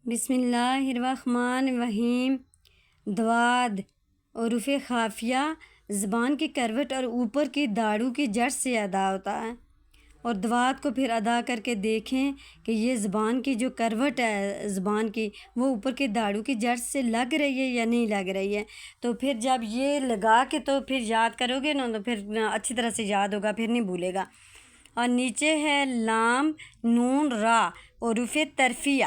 بسم اللہ الرحمن الرحیم۔ دواد حروف خافیہ زبان کی کروٹ اور اوپر کی داڑھو کی جڑ سے ادا ہوتا ہے، اور دواد کو پھر ادا کر کے دیکھیں کہ یہ زبان کی جو کروٹ ہے زبان کی وہ اوپر کی داڑھو کی جڑ سے لگ رہی ہے یا نہیں لگ رہی ہے۔ تو پھر جب یہ لگا کے تو پھر یاد کرو گے نا تو پھر اچھی طرح سے یاد ہوگا، پھر نہیں بھولے گا۔ اور نیچے ہے لام نون را حروف ترفیہ،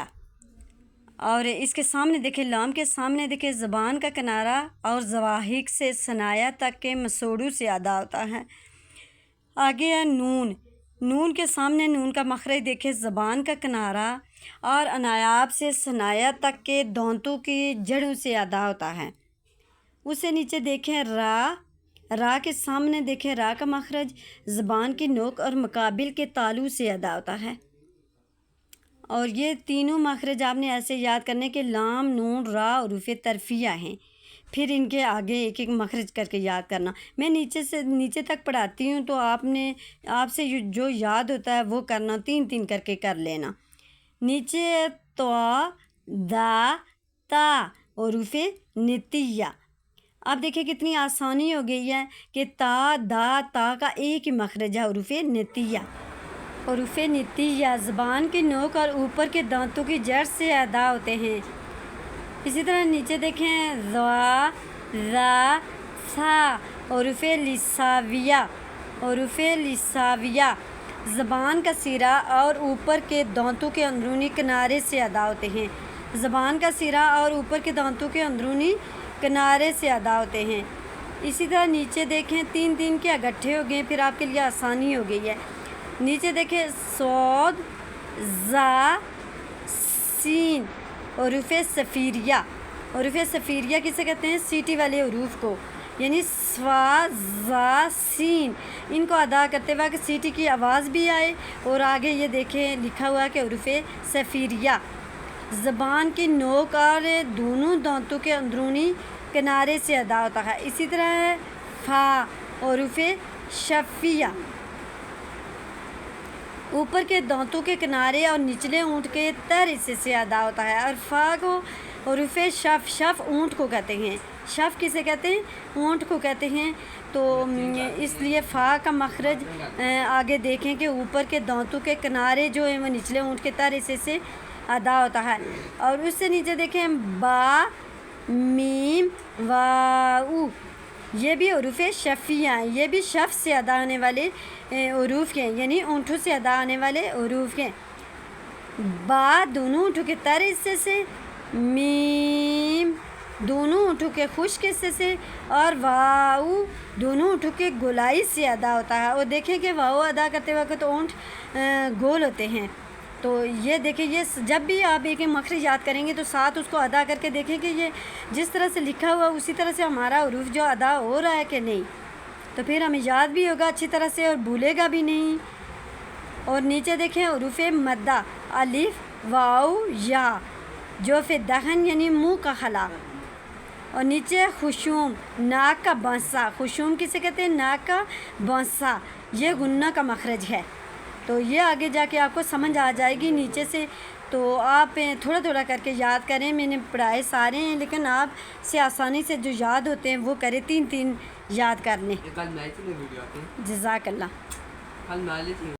اور اس کے سامنے دیکھیں لام کے سامنے دیکھیں زبان کا کنارہ اور زواحق سے ثنایا تک کے مسوڑوں سے ادا ہوتا ہے۔ آگے ہے نون، نون کے سامنے نون کا مخرج دیکھیں زبان کا کنارہ اور انایاب سے ثنایا تک کے دانتوں کی جڑوں سے ادا ہوتا ہے۔ اس سے نیچے دیکھیں را، را کے سامنے دیکھیں را کا مخرج زبان کی نوک اور مقابل کے تالو سے ادا ہوتا ہے، اور یہ تینوں مخرج آپ نے ایسے یاد کرنے کے لام نون را حروف ترفیہ ہیں، پھر ان کے آگے ایک ایک مخرج کر کے یاد کرنا۔ میں نیچے سے نیچے تک پڑھاتی ہوں تو آپ سے جو یاد ہوتا ہے وہ کرنا، تین تین کر کے کر لینا۔ نیچے تو دا تا حروف نتیہ، اب دیکھیں کتنی آسانی ہو گئی ہے کہ تا دا تا کا ایک ہی مخرج ہے حروف نتیہ۔ حروف نتیہ زبان کی نوک اور اوپر کے دانتوں کی جڑ سے ادا ہوتے ہیں۔ اسی طرح نیچے دیکھیں ذا ذا ثا حروف لساویہ، حروف لساویہ زبان کا سرا اور اوپر کے دانتوں کے اندرونی کنارے سے ادا ہوتے ہیں۔ زبان کا سرا اور اوپر کے دانتوں کے اندرونی کنارے سے ادا ہوتے ہیں۔ اسی طرح نیچے دیکھیں تین تین کے اگٹھے ہو گئے، پھر آپ کے لیے آسانی ہو گئی ہے۔ نیچے دیکھیں صاد زا سین حروف صفیریہ، حروف صفیریہ کسے کہتے ہیں؟ سیٹی والے حروف کو، یعنی صا زا سین، ان کو ادا کرتے وقت سیٹی کی آواز بھی آئے، اور آگے یہ دیکھیں لکھا ہوا ہے کہ حروف صفیریہ زبان کی نوک اور دونوں دانتوں کے اندرونی کنارے سے ادا ہوتا ہے۔ اسی طرح ہے فا حروف شفیہ، اوپر کے دانتوں کے کنارے اور نچلے اونٹ کے تر حصے سے ادا ہوتا ہے۔ اور فا کو حروف شف، شف اونٹ کو کہتے ہیں، شف کسے کہتے ہیں؟ اونٹ کو کہتے ہیں۔ تو اس لیے فا کا مخرج آگے دیکھیں کہ اوپر کے دانتوں کے کنارے جو ہیں وہ نچلے اونٹ کے تر حصے سے ادا ہوتا ہے۔ اور اس سے نیچے دیکھیں با میم واؤ، یہ بھی حروف شفیہ ہیں، یہ بھی شف سے ادا ہونے والے حروف کے ہیں، یعنی اونٹوں سے ادا ہونے والے حروف کے ہیں۔ با دونوں اونٹوں کے تر حصے سے، میم دونوں اونٹوں کے خشک حصے سے، اور واؤ دونوں اونٹوں کے گولائی سے ادا ہوتا ہے۔ اور دیکھیں کہ واؤ ادا کرتے وقت اونٹ گول ہوتے ہیں۔ تو یہ دیکھیں، یہ جب بھی آپ ایک مخرج یاد کریں گے تو ساتھ اس کو ادا کر کے دیکھیں کہ یہ جس طرح سے لکھا ہوا اسی طرح سے ہمارا حروف جو ادا ہو رہا ہے کہ نہیں، تو پھر ہمیں یاد بھی ہوگا اچھی طرح سے اور بھولے گا بھی نہیں۔ اور نیچے دیکھیں حروف مدہ الف واؤ یا جو فی دہن یعنی منہ کا خلا، اور نیچے خشوم ناک کا بانسا، خشوم کسے کہتے ہیں؟ ناک کا بانسا، یہ غنہ کا مخرج ہے۔ تو یہ آگے جا کے آپ کو سمجھ آ جائے گی نیچے سے، تو آپ تھوڑا تھوڑا کر کے یاد کریں۔ میں نے پڑھائے سارے ہیں لیکن آپ سے آسانی سے جو یاد ہوتے ہیں وہ کریں، تین تین یاد کر لیں۔ جزاک اللہ۔